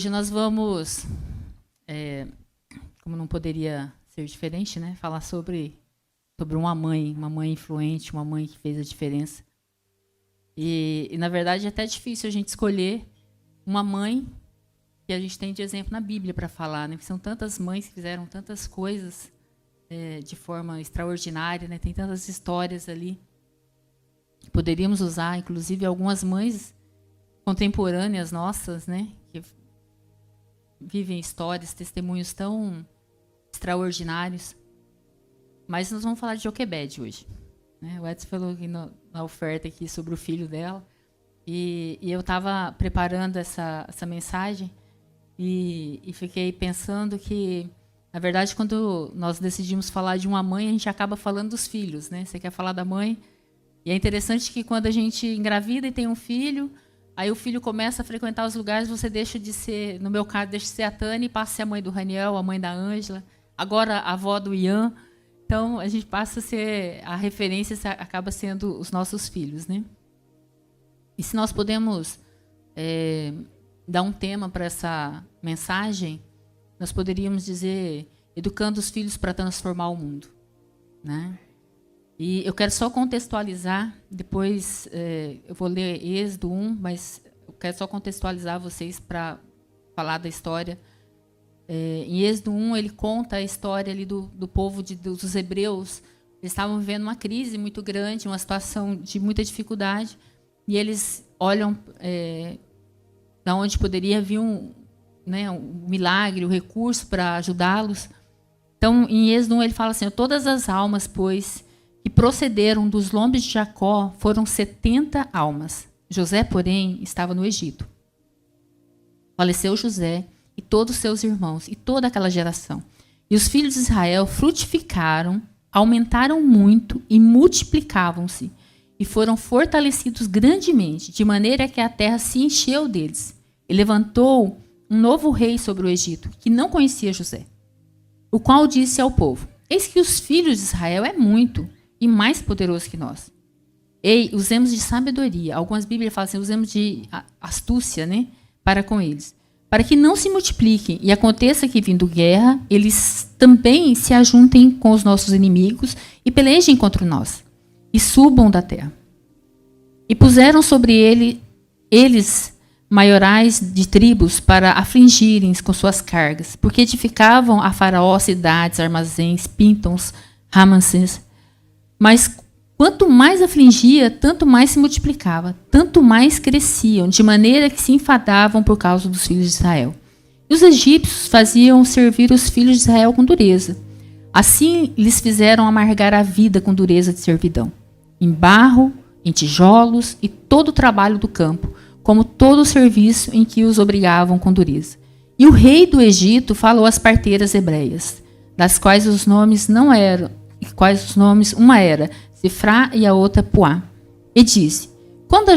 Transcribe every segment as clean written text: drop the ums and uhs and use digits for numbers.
Hoje nós vamos, como não poderia ser diferente, né, falar sobre uma mãe influente, uma mãe que fez a diferença. E na verdade é até difícil a gente escolher uma mãe que a gente tem de exemplo na Bíblia para falar, né? Porque são tantas mães que fizeram tantas coisas de forma extraordinária, né? Tem tantas histórias ali. Poderíamos usar, inclusive, algumas mães contemporâneas nossas, né? Que vivem histórias, testemunhos tão extraordinários. Mas nós vamos falar de Joquebede hoje, né? O Edson falou aqui na oferta aqui sobre o filho dela. E eu estava preparando essa mensagem e fiquei pensando que, na verdade, quando nós decidimos falar de uma mãe, a gente acaba falando dos filhos, né? Você quer falar da mãe? E é interessante que quando a gente engravida e tem um filho, aí o filho começa a frequentar os lugares, você deixa de ser, no meu caso, deixa de ser a Tânia e passa a ser a mãe do Raniel, a mãe da Ângela, agora a avó do Ian. Então, a gente passa a ser, a referência acaba sendo os nossos filhos, né? E se nós podemos dar um tema para essa mensagem, nós poderíamos dizer, educando os filhos para transformar o mundo, né? E eu quero só contextualizar, depois eu vou ler Êxodo 1, mas eu quero só contextualizar vocês para falar da história. Em Êxodo 1, ele conta a história ali do povo dos hebreus. Eles estavam vivendo uma crise muito grande, uma situação de muita dificuldade, e eles olham da onde poderia vir um milagre, um recurso para ajudá-los. Então, em Êxodo 1, ele fala assim: todas as almas, pois, que procederam dos lombos de Jacó foram 70 almas. José, porém, estava no Egito. Faleceu José e todos os seus irmãos e toda aquela geração. E os filhos de Israel frutificaram, aumentaram muito e multiplicavam-se, e foram fortalecidos grandemente, de maneira que a terra se encheu deles. E levantou um novo rei sobre o Egito, que não conhecia José, o qual disse ao povo: eis que os filhos de Israel é muito e mais poderoso que nós. Ei, usemos de sabedoria. Algumas Bíblias falam assim, usemos de astúcia, né, para com eles, para que não se multipliquem e aconteça que, vindo guerra, eles também se ajuntem com os nossos inimigos e pelejem contra nós, e subam da terra. E puseram sobre eles maiorais de tribos para afligirem com suas cargas, porque edificavam a Faraó cidades, armazéns, píntons, Ramsés. Mas quanto mais afligia, tanto mais se multiplicava, tanto mais cresciam, de maneira que se enfadavam por causa dos filhos de Israel. E os egípcios faziam servir os filhos de Israel com dureza. Assim lhes fizeram amargar a vida com dureza de servidão, em barro, em tijolos e todo o trabalho do campo, como todo o serviço em que os obrigavam com dureza. E o rei do Egito falou às parteiras hebreias, das quais os nomes não eram, uma era Sifrá e a outra Puá. E disse: quando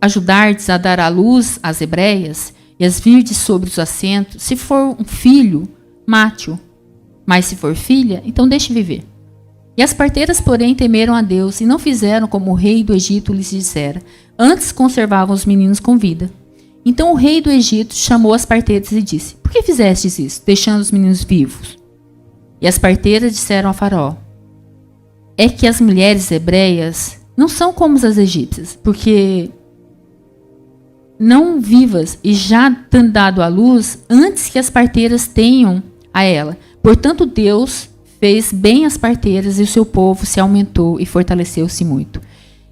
ajudardes a dar à luz às hebreias e as virdes sobre os assentos, se for um filho, mate-o, mas se for filha, então deixe viver. E as parteiras, porém, temeram a Deus e não fizeram como o rei do Egito lhes dissera, antes conservavam os meninos com vida. Então o rei do Egito chamou as parteiras e disse: por que fizestes isso, deixando os meninos vivos? E as parteiras disseram a Faraó: é que as mulheres hebreias não são como as egípcias, porque não vivas e já tendo dado à luz, antes que as parteiras tenham a ela. Portanto, Deus fez bem às parteiras e o seu povo se aumentou e fortaleceu-se muito.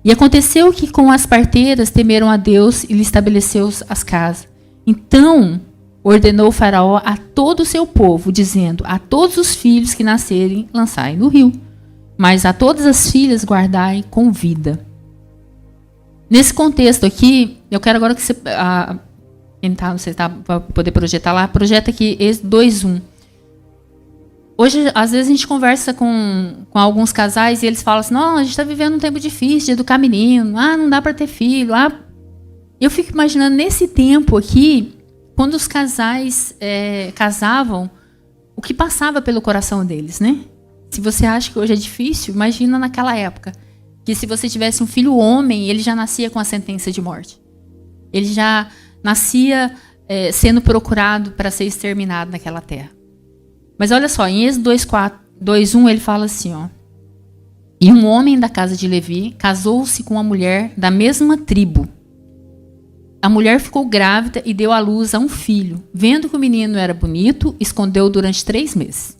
E aconteceu que com as parteiras temeram a Deus e lhe estabeleceu as casas. Então ordenou o Faraó a todo o seu povo, dizendo: a todos os filhos que nascerem, lançai no rio, mas a todas as filhas guardai com vida. Nesse contexto aqui, eu quero agora que você, você para poder projetar lá, projeta aqui Êxodo 2:1. Hoje, às vezes, a gente conversa com alguns casais e eles falam assim: não, a gente está vivendo um tempo difícil de educar menino, não dá para ter filho. Eu fico imaginando nesse tempo aqui, quando os casais casavam, o que passava pelo coração deles, né? Se você acha que hoje é difícil, imagina naquela época, que se você tivesse um filho homem, ele já nascia com a sentença de morte. Ele já nascia sendo procurado para ser exterminado naquela terra. Mas olha só, em Êxodo 2:1 ele fala assim, ó. E um homem da casa de Levi casou-se com uma mulher da mesma tribo. A mulher ficou grávida e deu à luz a um filho. Vendo que o menino era bonito, escondeu durante 3 meses.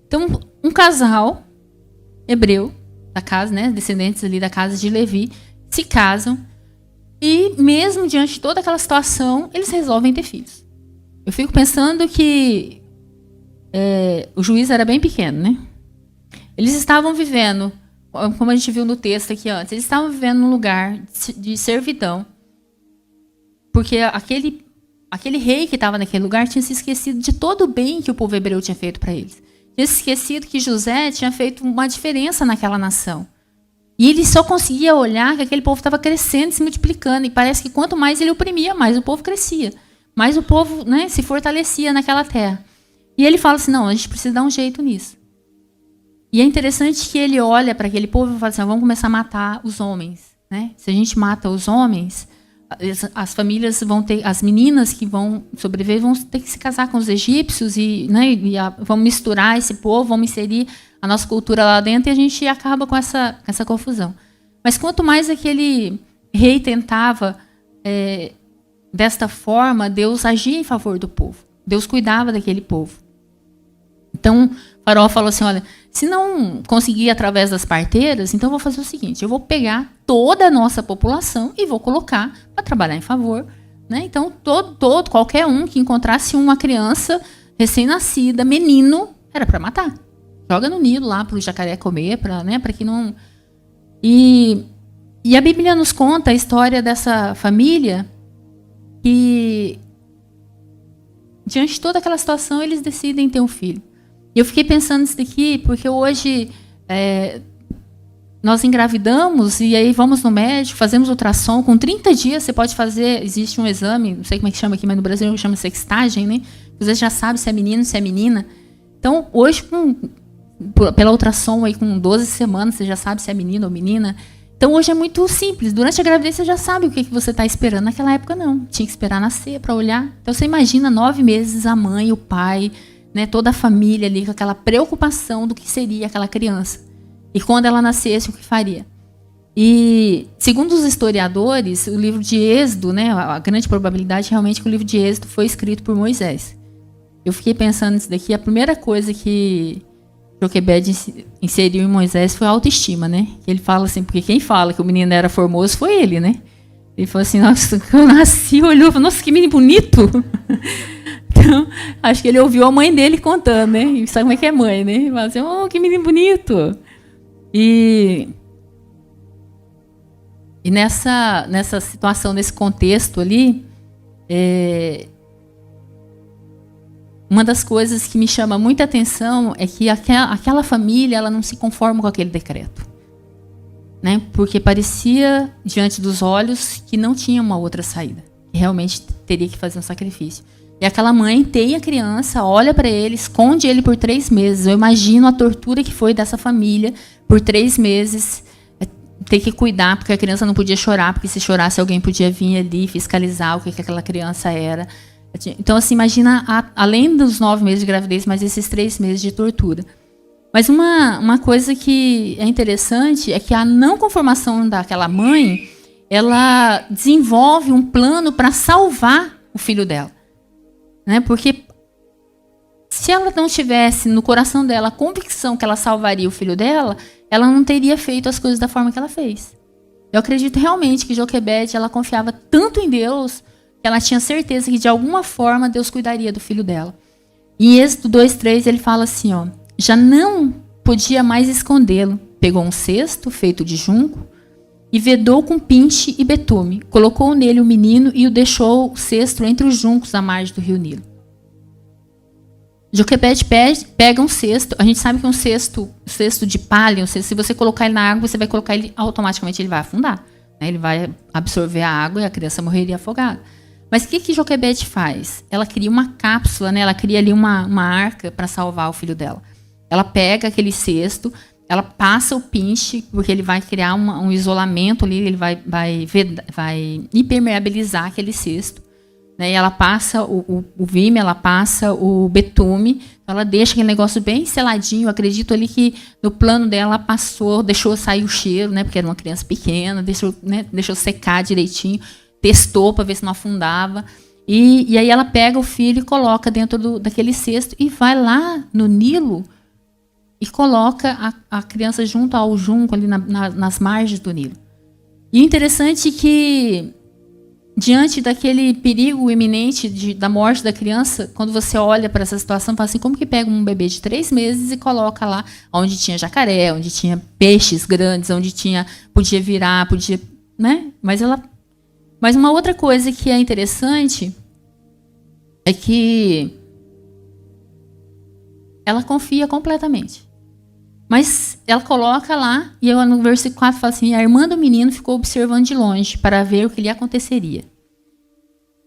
Então, um casal hebreu, da casa, né, descendentes ali da casa de Levi, se casam e mesmo diante de toda aquela situação, eles resolvem ter filhos. Eu fico pensando que o juiz era bem pequeno, né? Eles estavam vivendo, como a gente viu no texto aqui antes, eles estavam vivendo num lugar de servidão, porque aquele rei que estava naquele lugar tinha se esquecido de todo o bem que o povo hebreu tinha feito para eles. Tinha se esquecido que José tinha feito uma diferença naquela nação. E ele só conseguia olhar que aquele povo estava crescendo, se multiplicando. E parece que quanto mais ele oprimia, mais o povo crescia. Mais o povo, né, se fortalecia naquela terra. E ele fala assim, não, a gente precisa dar um jeito nisso. E é interessante que ele olha para aquele povo e fala assim, vamos começar a matar os homens. Né? Se a gente mata os homens, as famílias vão ter, as meninas que vão sobreviver vão ter que se casar com os egípcios e, né, vão misturar esse povo, vão inserir a nossa cultura lá dentro e a gente acaba com essa confusão. Mas quanto mais aquele rei tentava desta forma, Deus agia em favor do povo. Deus cuidava daquele povo. Então, o faraó falou assim, olha, se não conseguir através das parteiras, então eu vou fazer o seguinte, eu vou pegar toda a nossa população e vou colocar para trabalhar em favor. Né? Então, qualquer um que encontrasse uma criança recém-nascida, menino, era para matar. Joga no Nilo lá para o jacaré comer, para que não... E a Bíblia nos conta a história dessa família que, diante de toda aquela situação, eles decidem ter um filho. E eu fiquei pensando nisso daqui, porque hoje nós engravidamos e aí vamos no médico, fazemos ultrassom. Com 30 dias você pode fazer, existe um exame, não sei como é que chama aqui, mas no Brasil chama sextagem, né? Você já sabe se é menino, se é menina. Então, hoje, pela ultrassom, aí, com 12 semanas, você já sabe se é menino ou menina. Então, hoje é muito simples. Durante a gravidez, você já sabe o que você está esperando. Naquela época, não. Tinha que esperar nascer para olhar. Então, você imagina 9 meses, a mãe, o pai... Né, toda a família ali com aquela preocupação do que seria aquela criança. E quando ela nascesse, o que faria. E, segundo os historiadores, o livro de Êxodo, né, a grande probabilidade realmente que o livro de Êxodo foi escrito por Moisés. Eu fiquei pensando nisso daqui, a primeira coisa que Joquebede inseriu em Moisés foi a autoestima, né? Ele fala assim, porque quem fala que o menino era formoso foi ele, né? Ele falou assim, nossa, quando eu nasci, olhou e falou, nossa, que menino bonito! Então, acho que ele ouviu a mãe dele contando, né? E sabe como é que é mãe, né? Ele fala assim, oh, que menino bonito! E nessa situação, nesse contexto ali, uma das coisas que me chama muita atenção é que aquela família ela não se conforma com aquele decreto. Né? Porque parecia, diante dos olhos, que não tinha uma outra saída. Que realmente teria que fazer um sacrifício. E aquela mãe tem a criança, olha para ele, esconde ele por 3 meses. Eu imagino a tortura que foi dessa família por 3 meses. Ter que cuidar, porque a criança não podia chorar, porque se chorasse alguém podia vir ali fiscalizar o que aquela criança era. Então, assim, imagina, além dos 9 meses de gravidez, mais esses 3 meses de tortura. Mas uma coisa que é interessante é que a não conformação daquela mãe, ela desenvolve um plano para salvar o filho dela. Né? Porque se ela não tivesse no coração dela a convicção que ela salvaria o filho dela, ela não teria feito as coisas da forma que ela fez. Eu acredito realmente que Joquebede, ela confiava tanto em Deus, que ela tinha certeza que de alguma forma Deus cuidaria do filho dela. Em Êxodo 2:3 ele fala assim, ó, já não podia mais escondê-lo. Pegou um cesto feito de junco e vedou com pinche e betume. Colocou nele o menino e o deixou o cesto entre os juncos à margem do rio Nilo. Joquebede pega um cesto. A gente sabe que um cesto de palha, se você colocar ele na água, você vai colocar ele automaticamente, ele vai afundar. Né? Ele vai absorver a água e a criança morreria afogada. Mas o que Joquebede faz? Ela cria uma cápsula, né? Ela cria ali uma arca para salvar o filho dela. Ela pega aquele cesto, ela passa o pinche, porque ele vai criar um isolamento ali, ele vai impermeabilizar aquele cesto. né? E ela passa o vime, ela passa o betume, ela deixa aquele negócio bem seladinho. Eu acredito ali que no plano dela ela passou, deixou sair o cheiro, né? Porque era uma criança pequena, deixou secar direitinho, testou para ver se não afundava. E aí ela pega o filho e coloca dentro daquele cesto e vai lá no Nilo e coloca a criança junto ao junco, ali nas margens do Nilo. E o interessante é que, diante daquele perigo iminente da morte da criança, quando você olha para essa situação, fala assim, como que pega um bebê de 3 meses e coloca lá onde tinha jacaré, onde tinha peixes grandes, onde podia virar, né? Mas uma outra coisa que é interessante é que ela confia completamente. Mas ela coloca lá, e eu, no versículo 4 fala assim, a irmã do menino ficou observando de longe para ver o que lhe aconteceria.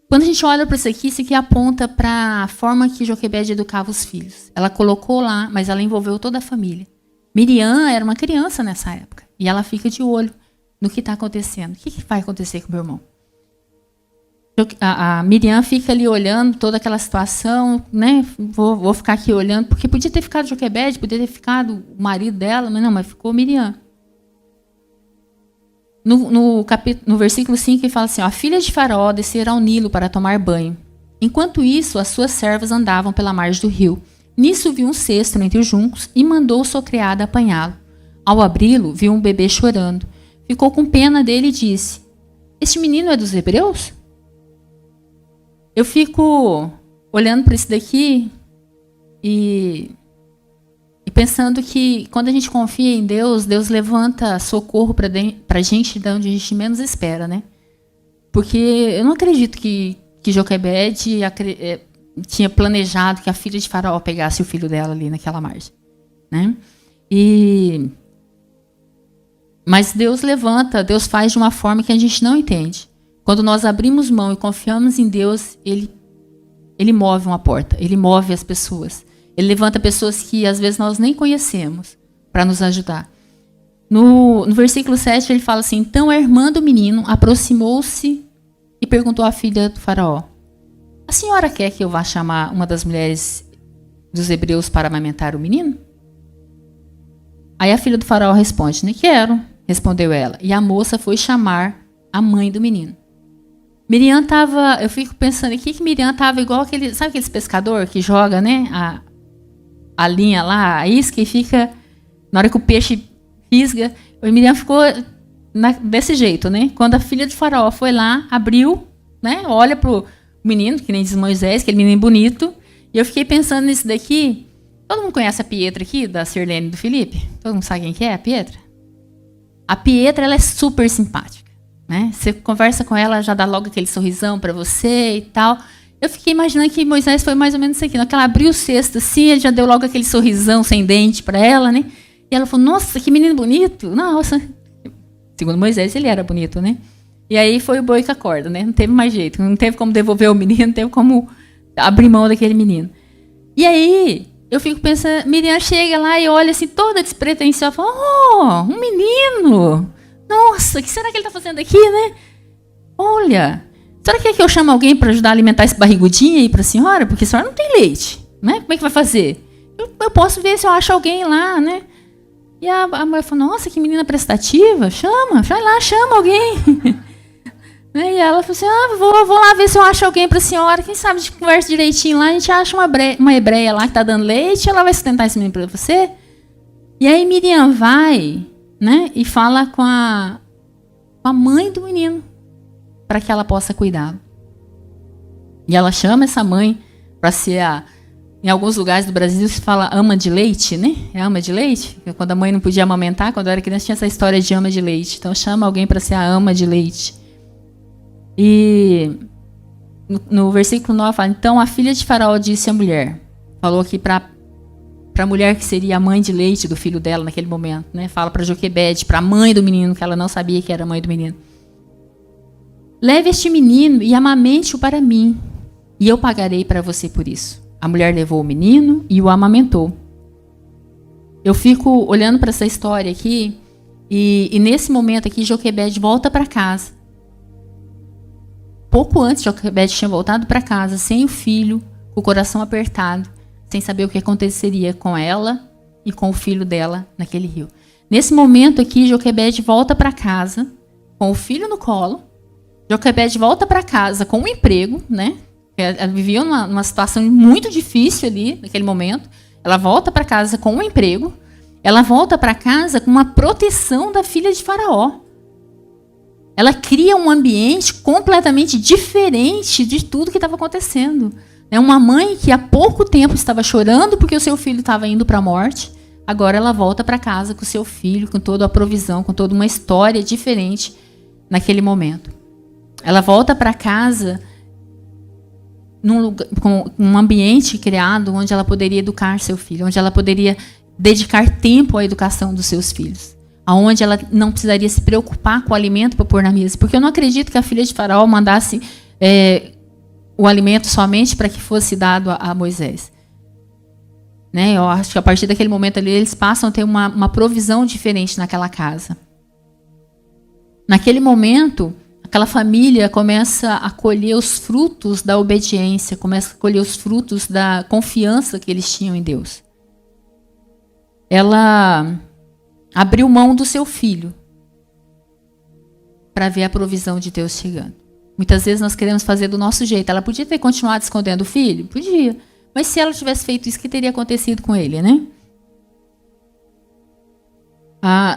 Quando a gente olha para isso aqui aponta para a forma que Joquebede educava os filhos. Ela colocou lá, mas ela envolveu toda a família. Miriam era uma criança nessa época, e ela fica de olho no que está acontecendo. O que vai acontecer com o meu irmão? A Miriam fica ali olhando toda aquela situação, né? Vou ficar aqui olhando, porque podia ter ficado Joquebede, podia ter ficado o marido dela, mas não, mas ficou Miriam. No versículo 5 ele fala assim, ó, a filha de Faraó descerá ao Nilo para tomar banho. Enquanto isso, as suas servas andavam pela margem do rio. Nisso viu um cesto entre os juncos e mandou sua criada apanhá-lo. Ao abri-lo, viu um bebê chorando. Ficou com pena dele e disse, este menino é dos hebreus? Eu fico olhando para isso daqui e pensando que quando a gente confia em Deus, Deus levanta socorro para a gente de onde a gente menos espera, né? Porque eu não acredito que Joquebede tinha planejado que a filha de Faraó pegasse o filho dela ali naquela margem, né? Mas Deus levanta, Deus faz de uma forma que a gente não entende. Quando nós abrimos mão e confiamos em Deus, Ele move uma porta, Ele move as pessoas. Ele levanta pessoas que às vezes nós nem conhecemos para nos ajudar. No versículo 7 ele fala assim, então a irmã do menino aproximou-se e perguntou à filha do Faraó, a senhora quer que eu vá chamar uma das mulheres dos hebreus para amamentar o menino? Aí a filha do Faraó responde, não quero, respondeu ela. E a moça foi chamar a mãe do menino. Miriam estava, eu fico pensando aqui que Miriam estava igual sabe aqueles pescador que joga, né, a linha lá, a isca, e fica, na hora que o peixe fisga, a Miriam ficou desse jeito, né? Quando a filha de Faraó foi lá, abriu, né, olha pro menino, que nem diz Moisés, aquele menino bonito, e eu fiquei pensando nisso daqui. Todo mundo conhece a Pietra aqui, da Sirlene e do Felipe? Todo mundo sabe quem que é a Pietra? A Pietra, ela é super simpática. Né? Você conversa com ela, já dá logo aquele sorrisão para você e tal. Eu fiquei imaginando que Moisés foi mais ou menos isso aqui. Na hora que ela abriu o cesto assim, ele já deu logo aquele sorrisão sem dente para ela, né? E ela falou, nossa, que menino bonito. Nossa. Segundo Moisés, ele era bonito, né? E aí foi o boi com a corda, né? Não teve mais jeito. Não teve como devolver o menino, não teve como abrir mão daquele menino. E aí, eu fico pensando, Miriam chega lá e olha assim, toda despretensiosa, fala, oh, um menino. Nossa, o que será que ele está fazendo aqui, né? Olha, será que é que eu chamo alguém para ajudar a alimentar esse barrigudinho aí para a senhora? Porque a senhora não tem leite, né? Como é que vai fazer? Eu posso ver se eu acho alguém lá, né? E a mulher falou, nossa, que menina prestativa. Chama, vai lá, chama alguém. E ela falou assim, vou lá ver se eu acho alguém para a senhora. Quem sabe a gente conversa direitinho lá, a gente acha uma hebreia lá que está dando leite, ela vai sustentar esse menino para você. E aí Miriam vai... né? E fala com a mãe do menino para que ela possa cuidá-lo. E ela chama essa mãe para ser em alguns lugares do Brasil se fala ama de leite, né? É ama de leite? Quando a mãe não podia amamentar, quando eu era criança tinha essa história de ama de leite. Então chama alguém para ser a ama de leite. E no versículo 9 fala, então a filha de Faraó disse à mulher, falou aqui para a mulher que seria a mãe de leite do filho dela naquele momento, né? Fala para Joquebede, para a mãe do menino, que ela não sabia que era a mãe do menino. Leve este menino e amamente-o para mim, e eu pagarei para você por isso. A mulher levou o menino e o amamentou. Eu fico olhando para essa história aqui, e nesse momento aqui, Joquebede volta para casa. pouco antes, Joquebede tinha voltado para casa sem o filho, com o coração apertado, sem saber o que aconteceria com ela e com o filho dela naquele rio. Nesse momento aqui, Joquebede volta para casa com o filho no colo. Joquebede volta para casa com um emprego, né? Ela vivia numa situação muito difícil ali, naquele momento. Ela volta para casa com um emprego. Ela volta para casa com uma proteção da filha de Faraó. Ela cria um ambiente completamente diferente de tudo que estava acontecendo. É uma mãe que há pouco tempo estava chorando porque o seu filho estava indo para a morte. Agora ela volta para casa com o seu filho, com toda a provisão, com toda uma história diferente naquele momento. Ela volta para casa com um ambiente criado onde ela poderia educar seu filho, onde ela poderia dedicar tempo à educação dos seus filhos, aonde ela não precisaria se preocupar com o alimento para pôr na mesa. Porque eu não acredito que a filha de Faraó mandasse o alimento somente para que fosse dado a Moisés. Né? Eu acho que a partir daquele momento ali, eles passam a ter uma provisão diferente naquela casa. Naquele momento, aquela família começa a colher os frutos da obediência, começa a colher os frutos da confiança que eles tinham em Deus. Ela abriu mão do seu filho para ver a provisão de Deus chegando. Muitas vezes nós queremos fazer do nosso jeito. Ela podia ter continuado escondendo o filho? Podia. Mas se ela tivesse feito isso, o que teria acontecido com ele, né?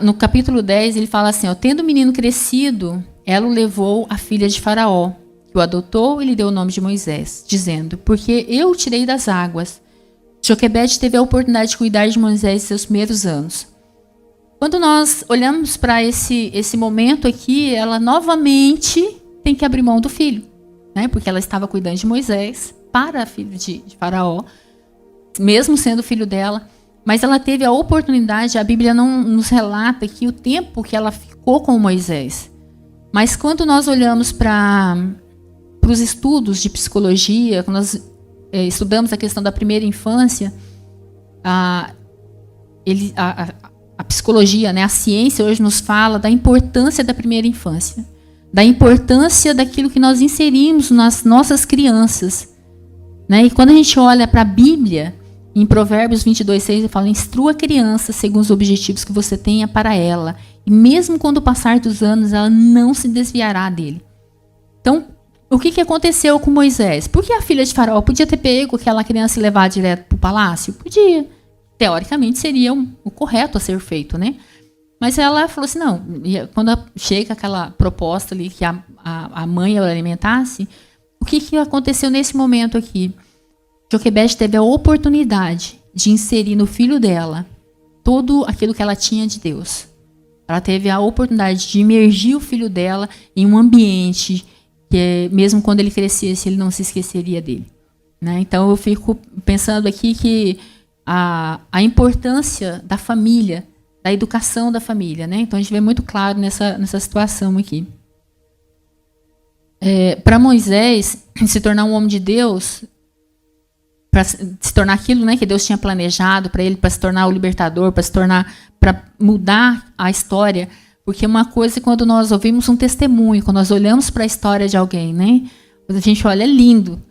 No capítulo 10, ele fala assim, tendo o menino crescido, ela o levou à filha de Faraó, que o adotou e lhe deu o nome de Moisés, dizendo, porque eu o tirei das águas. Joquebede teve a oportunidade de cuidar de Moisés em seus primeiros anos. Quando nós olhamos para esse momento aqui, ela novamente tem que abrir mão do filho, né? Porque ela estava cuidando de Moisés para a filha de Faraó, mesmo sendo filho dela. Mas ela teve a oportunidade, a Bíblia não nos relata aqui o tempo que ela ficou com Moisés. Mas quando nós olhamos para os estudos de psicologia, quando nós estudamos a questão da primeira infância, a psicologia, né, a ciência hoje nos fala da importância da primeira infância, da importância daquilo que nós inserimos nas nossas crianças. Né? E quando a gente olha para a Bíblia, em Provérbios 22:6, ele fala, instrua a criança segundo os objetivos que você tenha para ela, e mesmo quando passar dos anos, ela não se desviará dele. Então, o que aconteceu com Moisés? Por que a filha de Faraó podia ter pego aquela criança e levar direto para o palácio? Podia. Teoricamente, seria o correto a ser feito, né? Mas ela falou assim, não. E quando chega aquela proposta ali que a mãe a alimentasse, o que aconteceu nesse momento aqui? Joquebede teve a oportunidade de inserir no filho dela tudo aquilo que ela tinha de Deus. Ela teve a oportunidade de imergir o filho dela em um ambiente que, mesmo quando ele crescesse, ele não se esqueceria dele. Né? Então, eu fico pensando aqui que a importância da família, da educação da família. Né? Então, a gente vê muito claro nessa situação aqui. Para Moisés se tornar um homem de Deus, para se tornar aquilo, né, que Deus tinha planejado para ele, para se tornar o libertador, para mudar a história. Porque uma coisa é quando nós ouvimos um testemunho, quando nós olhamos para a história de alguém, né, quando a gente olha, é lindo.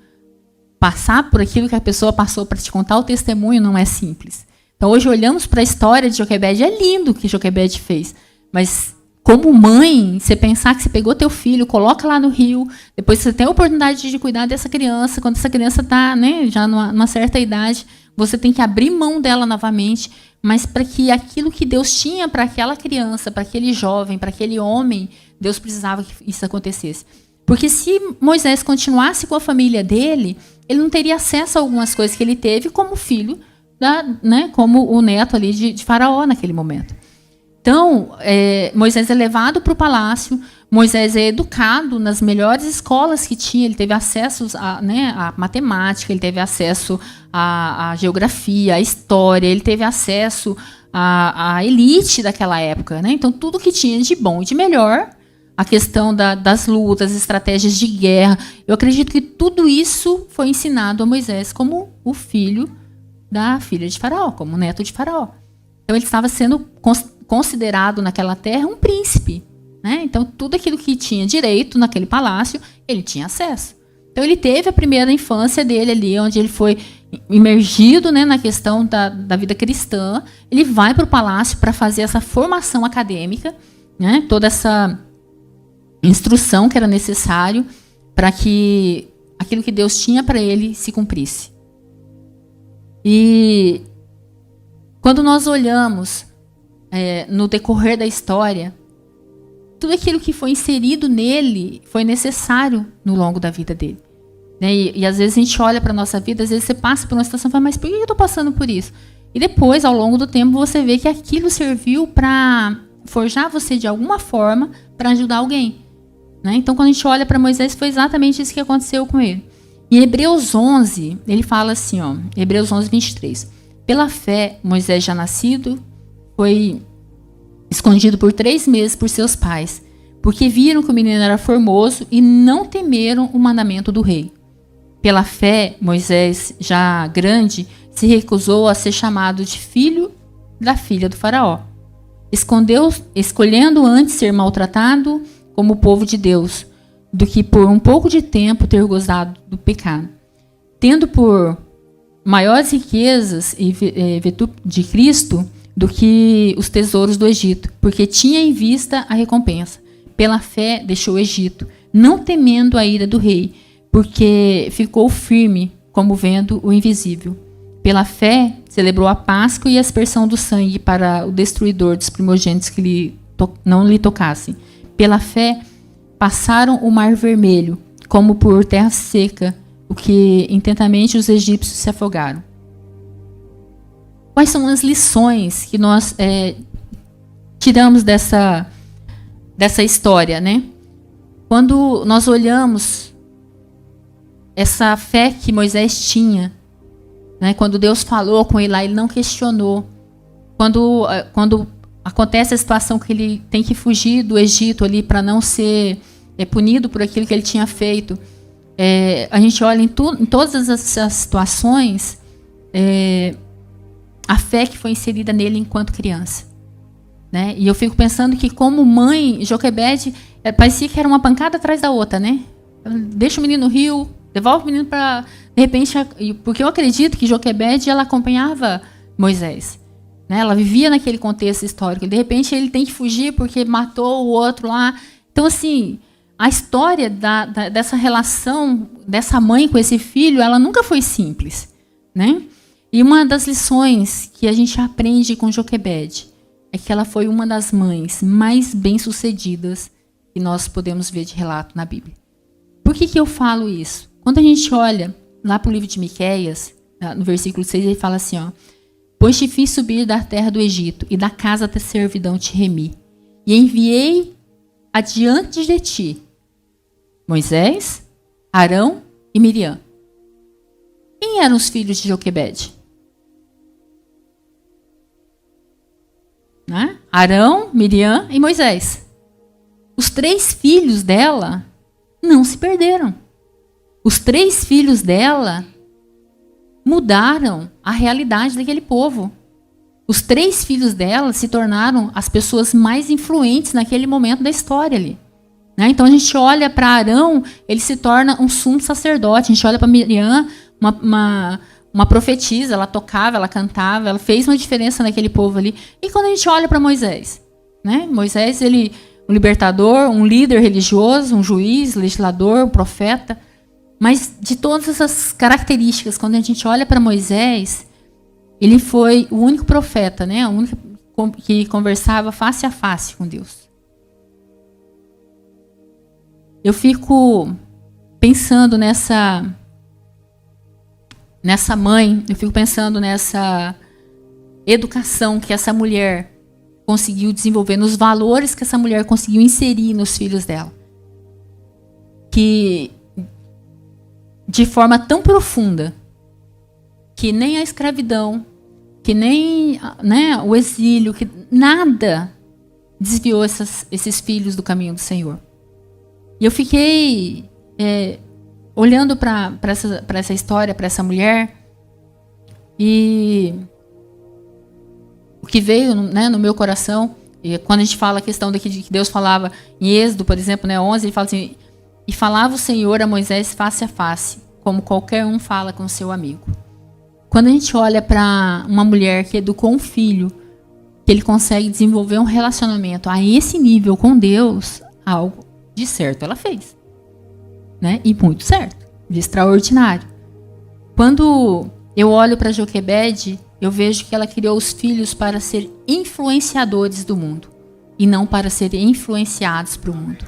Passar por aquilo que a pessoa passou para te contar o testemunho não é simples. Então, hoje olhamos para a história de Joquebede, é lindo o que Joquebede fez. Mas, como mãe, você pensar que você pegou teu filho, coloca lá no rio, depois você tem a oportunidade de cuidar dessa criança, quando essa criança está, né, já numa certa idade, você tem que abrir mão dela novamente, mas para que aquilo que Deus tinha para aquela criança, para aquele jovem, para aquele homem, Deus precisava que isso acontecesse. Porque se Moisés continuasse com a família dele, ele não teria acesso a algumas coisas que ele teve como filho, né, como o neto ali de Faraó naquele momento. Então, Moisés é levado para o palácio, Moisés é educado nas melhores escolas que tinha, ele teve acesso a matemática, ele teve acesso à geografia, à história, ele teve acesso à elite daquela época. Né? Então, tudo que tinha de bom e de melhor, a questão das lutas, estratégias de guerra, eu acredito que tudo isso foi ensinado a Moisés como o filho da filha de Faraó, como o neto de Faraó. Então, ele estava sendo considerado naquela terra um príncipe. né? Então, tudo aquilo que tinha direito naquele palácio, ele tinha acesso. Então, ele teve a primeira infância dele ali, onde ele foi imergido, né, na questão da vida cristã. Ele vai para o palácio para fazer essa formação acadêmica, né? Toda essa instrução que era necessário para que aquilo que Deus tinha para ele se cumprisse. E quando nós olhamos no decorrer da história, tudo aquilo que foi inserido nele foi necessário no longo da vida dele. Né? E às vezes a gente olha para a nossa vida, às vezes você passa por uma situação e fala, mas por que eu estou passando por isso? E depois, ao longo do tempo, você vê que aquilo serviu para forjar você de alguma forma para ajudar alguém. Né? Então, quando a gente olha para Moisés, foi exatamente isso que aconteceu com ele. Em Hebreus 11, ele fala assim, ó, Hebreus 11, 23. Pela fé, Moisés já nascido, foi escondido por 3 meses por seus pais, porque viram que o menino era formoso e não temeram o mandamento do rei. Pela fé, Moisés, já grande, se recusou a ser chamado de filho da filha do faraó. Escolhendo antes ser maltratado como o povo de Deus, do que por um pouco de tempo ter gozado do pecado. Tendo por maiores riquezas e virtude de Cristo do que os tesouros do Egito, porque tinha em vista a recompensa. Pela fé deixou o Egito, não temendo a ira do rei, porque ficou firme, como vendo o invisível. Pela fé celebrou a Páscoa e a aspersão do sangue para o destruidor dos primogênitos que não lhe tocassem. Pela fé passaram o Mar Vermelho, como por terra seca, o que intensamente os egípcios se afogaram. Quais são as lições que nós tiramos dessa história, né? Quando nós olhamos essa fé que Moisés tinha, né? Quando Deus falou com ele lá, ele não questionou. Quando acontece a situação que ele tem que fugir do Egito ali para não ser punido por aquilo que ele tinha feito, a gente olha em todas essas situações, a fé que foi inserida nele enquanto criança. Né? E eu fico pensando que, como mãe, Joquebede parecia que era uma pancada atrás da outra, né? Deixa o menino no rio, devolve o menino para... De repente, porque eu acredito que Joquebede, ela acompanhava Moisés. Né? Ela vivia naquele contexto histórico. De repente, ele tem que fugir porque matou o outro lá. Então, assim, a história dessa relação dessa mãe com esse filho, ela nunca foi simples. Né? E uma das lições que a gente aprende com Joquebede é que ela foi uma das mães mais bem-sucedidas que nós podemos ver de relato na Bíblia. Por que eu falo isso? Quando a gente olha lá para o livro de Miqueias, no versículo 6, ele fala assim, ó, pois te fiz subir da terra do Egito e da casa da servidão te remi, e enviei adiante de ti Moisés, Arão e Miriam. Quem eram os filhos de Joquebede? Né? Arão, Miriam e Moisés. Os 3 filhos dela não se perderam. Os 3 filhos dela mudaram a realidade daquele povo. Os 3 filhos dela se tornaram as pessoas mais influentes naquele momento da história ali. Né? Então a gente olha para Arão, ele se torna um sumo sacerdote. A gente olha para Miriam, uma profetisa, ela tocava, ela cantava, ela fez uma diferença naquele povo ali. E quando a gente olha para Moisés, né? Moisés, ele um libertador, um líder religioso, um juiz, legislador, um profeta. Mas de todas essas características, quando a gente olha para Moisés, ele foi o único profeta, né? O único que conversava face a face com Deus. Eu fico pensando nessa mãe, eu fico pensando nessa educação que essa mulher conseguiu desenvolver, nos valores que essa mulher conseguiu inserir nos filhos dela. Que de forma tão profunda que nem a escravidão, que nem, né, o exílio, que nada desviou esses filhos do caminho do Senhor. E eu fiquei olhando para essa história, para essa mulher, e o que veio, né, no meu coração E quando a gente fala a questão daqui de que Deus falava em Êxodo, por exemplo, né, 11, ele fala assim: e falava o Senhor a Moisés face a face, como qualquer um fala com seu amigo. Quando a gente olha para uma mulher que educou um filho, que ele consegue desenvolver um relacionamento a esse nível com Deus, algo de certo ela fez, né? E muito certo, de extraordinário. Quando eu olho para Joquebede, eu vejo que ela criou os filhos para ser influenciadores do mundo e não para serem influenciados para o mundo,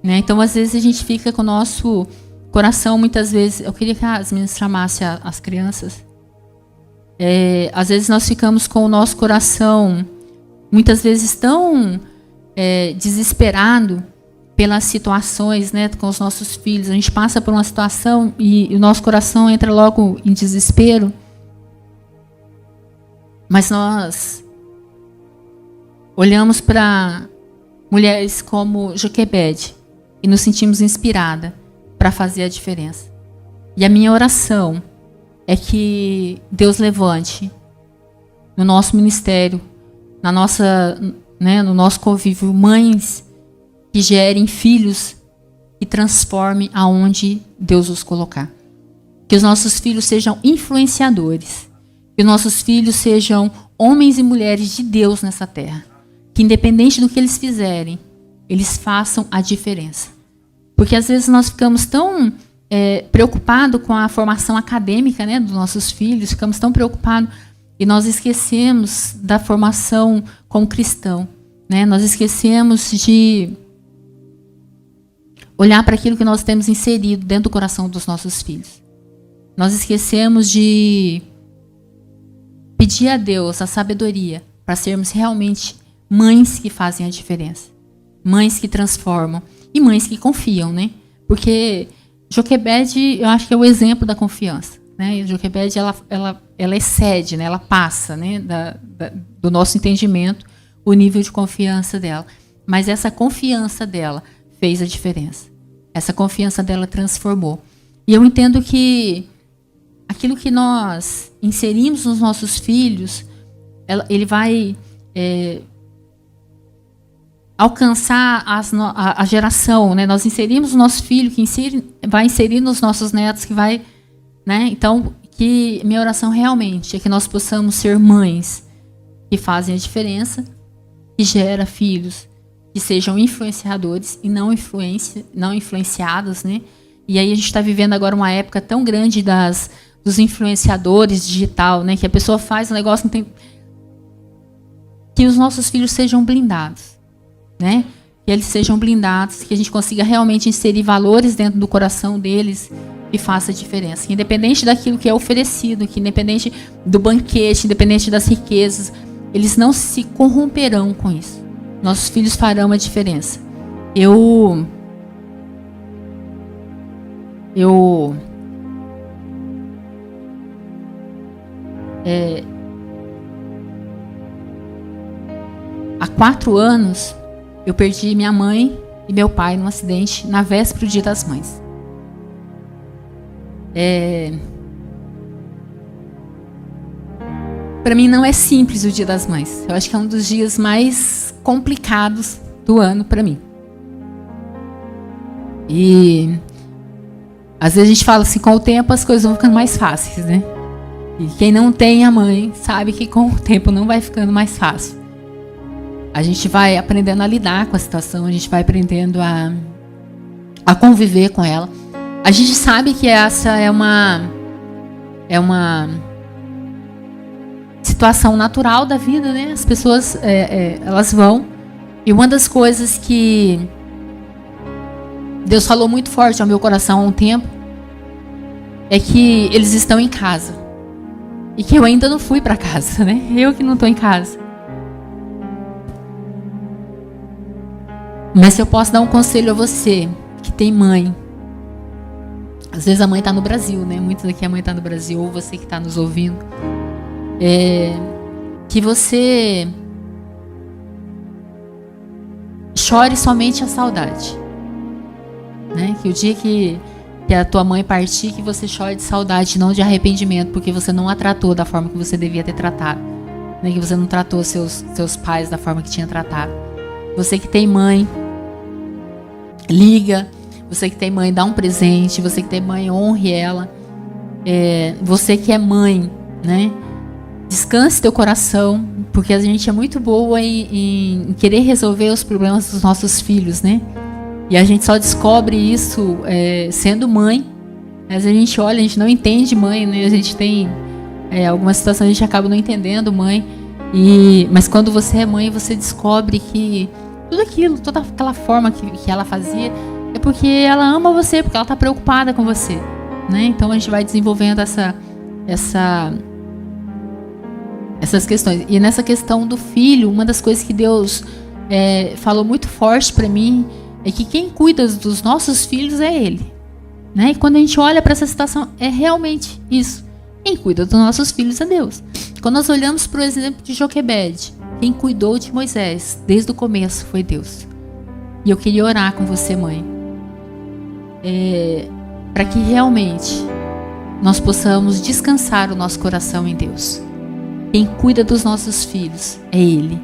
né? Então, às vezes, a gente fica com o nosso coração, muitas vezes... Eu queria que as meninas chamassem as crianças. Às vezes, nós ficamos com o nosso coração, muitas vezes, tão desesperado pelas situações, né, com os nossos filhos. A gente passa por uma situação e o nosso coração entra logo em desespero. Mas nós olhamos para mulheres como Joquebede e nos sentimos inspiradas para fazer a diferença. E a minha oração é que Deus levante no nosso ministério, na nossa, né, no nosso convívio, mães que gerem filhos e transformem aonde Deus os colocar. Que os nossos filhos sejam influenciadores. Que os nossos filhos sejam homens e mulheres de Deus nessa terra. Que independente do que eles fizerem, eles façam a diferença. Porque às vezes nós ficamos tão preocupados com a formação acadêmica, né, dos nossos filhos, ficamos tão preocupados e nós esquecemos da formação como cristão, né? Nós esquecemos de olhar para aquilo que nós temos inserido dentro do coração dos nossos filhos. Nós esquecemos de pedir a Deus a sabedoria para sermos realmente mães que fazem a diferença. Mães que transformam e mães que confiam, né? Porque Joquebede, eu acho que é o exemplo da confiança, né? E Joquebede, ela excede, né? Ela passa, né, do nosso entendimento o nível de confiança dela. Mas essa confiança dela fez a diferença. Essa confiança dela transformou. E eu entendo que aquilo que nós inserimos nos nossos filhos, ele vai alcançar a geração, né? Nós inserimos o nosso filho, que vai inserir nos nossos netos, que vai, né? Então, que minha oração realmente é que nós possamos ser mães que fazem a diferença, que gera filhos que sejam influenciadores e não influenciados, né? E aí a gente está vivendo agora uma época tão grande dos influenciadores digital, né? Que a pessoa faz um negócio, não tem... Que os nossos filhos sejam blindados, né? Que eles sejam blindados, que a gente consiga realmente inserir valores dentro do coração deles e faça a diferença. Que independente daquilo que é oferecido, que independente do banquete, independente das riquezas, eles não se corromperão com isso. Nossos filhos farão a diferença. Há 4 anos, eu perdi minha mãe e meu pai num acidente na véspera do Dia das Mães. Para mim não é simples o Dia das Mães. Eu acho que é um dos dias mais complicados do ano para mim. E às vezes a gente fala assim, com o tempo as coisas vão ficando mais fáceis, né? E quem não tem a mãe sabe que com o tempo não vai ficando mais fácil. A gente vai aprendendo a lidar com a situação, a gente vai aprendendo a conviver com ela. A gente sabe que essa é uma situação natural da vida, né? As pessoas, elas vão. E uma das coisas que Deus falou muito forte ao meu coração há um tempo é que eles estão em casa. E que eu ainda não fui para casa, né? Eu que não estou em casa. Mas se eu posso dar um conselho a você que tem mãe, às vezes a mãe está no Brasil, né? Muitos daqui a mãe está no Brasil, ou você que está nos ouvindo, que você chore somente a saudade, né? Que o dia que a tua mãe partir, que você chore de saudade, não de arrependimento, porque você não a tratou da forma que você devia ter tratado. né, que você não tratou seus pais da forma que tinha tratado. Você que tem mãe, liga. Você que tem mãe, dá um presente. Você que tem mãe, honre ela. Você que é mãe, né? Descanse teu coração, porque a gente é muito boa em querer resolver os problemas dos nossos filhos, né? E a gente só descobre isso sendo mãe. Mas a gente olha, a gente não entende mãe, né? A gente tem algumas situações a gente acaba não entendendo mãe. Mas quando você é mãe, você descobre que tudo aquilo, toda aquela forma que ela fazia, é porque ela ama você, porque ela está preocupada com você, né? Então a gente vai desenvolvendo essas questões. E nessa questão do filho, uma das coisas que Deus falou muito forte para mim é que quem cuida dos nossos filhos é Ele, né? E quando a gente olha para essa situação, é realmente isso. Quem cuida dos nossos filhos é Deus. Quando nós olhamos para o exemplo de Joquebede, quem cuidou de Moisés desde o começo foi Deus. E eu queria orar com você, mãe, para que realmente nós possamos descansar o nosso coração em Deus. Quem cuida dos nossos filhos é Ele.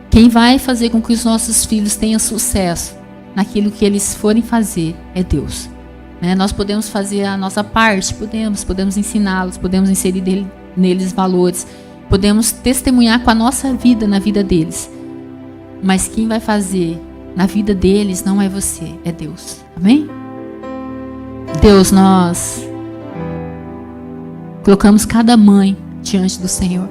Quem vai fazer com que os nossos filhos tenham sucesso naquilo que eles forem fazer é Deus, né? Nós podemos fazer a nossa parte, podemos ensiná-los, podemos inserir neles valores, podemos testemunhar com a nossa vida na vida deles. Mas quem vai fazer na vida deles não é você, é Deus. Amém? Deus, nós colocamos cada mãe diante do Senhor.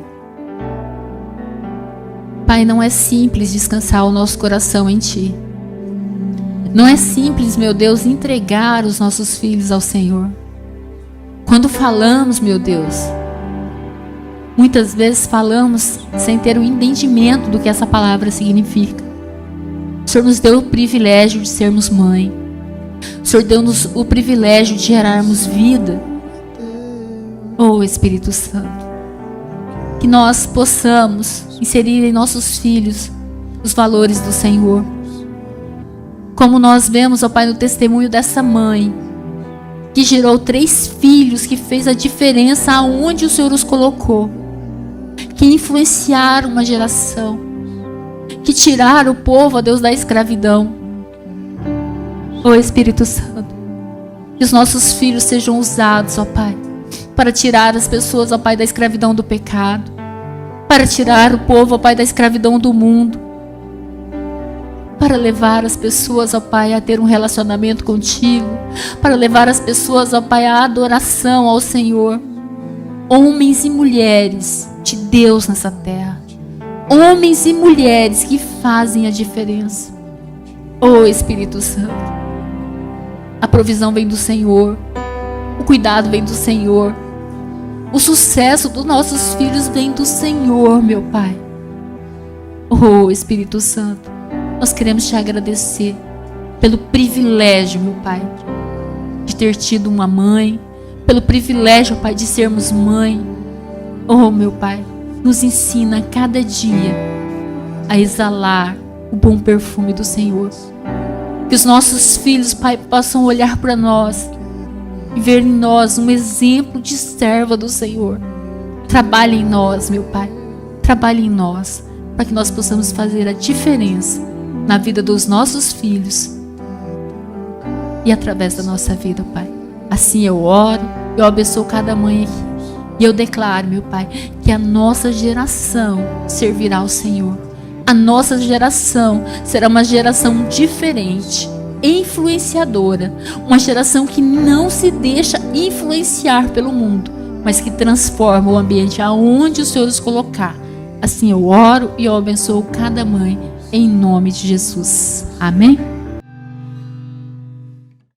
Pai, não é simples descansar o nosso coração em Ti. Não é simples, meu Deus, entregar os nossos filhos ao Senhor. Quando falamos, meu Deus, muitas vezes falamos sem ter o entendimento do que essa palavra significa. O Senhor nos deu o privilégio de sermos mãe. O Senhor deu-nos o privilégio de gerarmos vida. Oh, Espírito Santo, que nós possamos inserir em nossos filhos os valores do Senhor. Como nós vemos, ó Pai, no testemunho dessa mãe, que gerou 3 filhos, que fez a diferença aonde o Senhor os colocou, que influenciaram uma geração, que tiraram o povo, ó Deus, da escravidão. Ó Espírito Santo, que os nossos filhos sejam usados, ó Pai, para tirar as pessoas, ó Pai, da escravidão do pecado, para tirar o povo, ó Pai, da escravidão do mundo, para levar as pessoas, ó Pai, a ter um relacionamento contigo, para levar as pessoas, ó Pai, à adoração ao Senhor. Homens e mulheres de Deus nessa terra, homens e mulheres que fazem a diferença. Oh Espírito Santo, a provisão vem do Senhor, o cuidado vem do Senhor, o sucesso dos nossos filhos vem do Senhor, meu Pai. Oh Espírito Santo, nós queremos te agradecer pelo privilégio, meu Pai, de ter tido uma mãe, pelo privilégio, Pai, de sermos mãe. Oh, meu Pai, nos ensina cada dia a exalar o bom perfume do Senhor. Que os nossos filhos, Pai, possam olhar para nós e ver em nós um exemplo de serva do Senhor. Trabalhe em nós, meu Pai, trabalhe em nós, para que nós possamos fazer a diferença na vida dos nossos filhos e através da nossa vida, Pai. Assim eu oro, eu abençoo cada mãe aqui. E eu declaro, meu Pai, que a nossa geração servirá ao Senhor. A nossa geração será uma geração diferente, influenciadora. Uma geração que não se deixa influenciar pelo mundo, mas que transforma o ambiente aonde o Senhor os colocar. Assim eu oro e eu abençoo cada mãe, em nome de Jesus. Amém?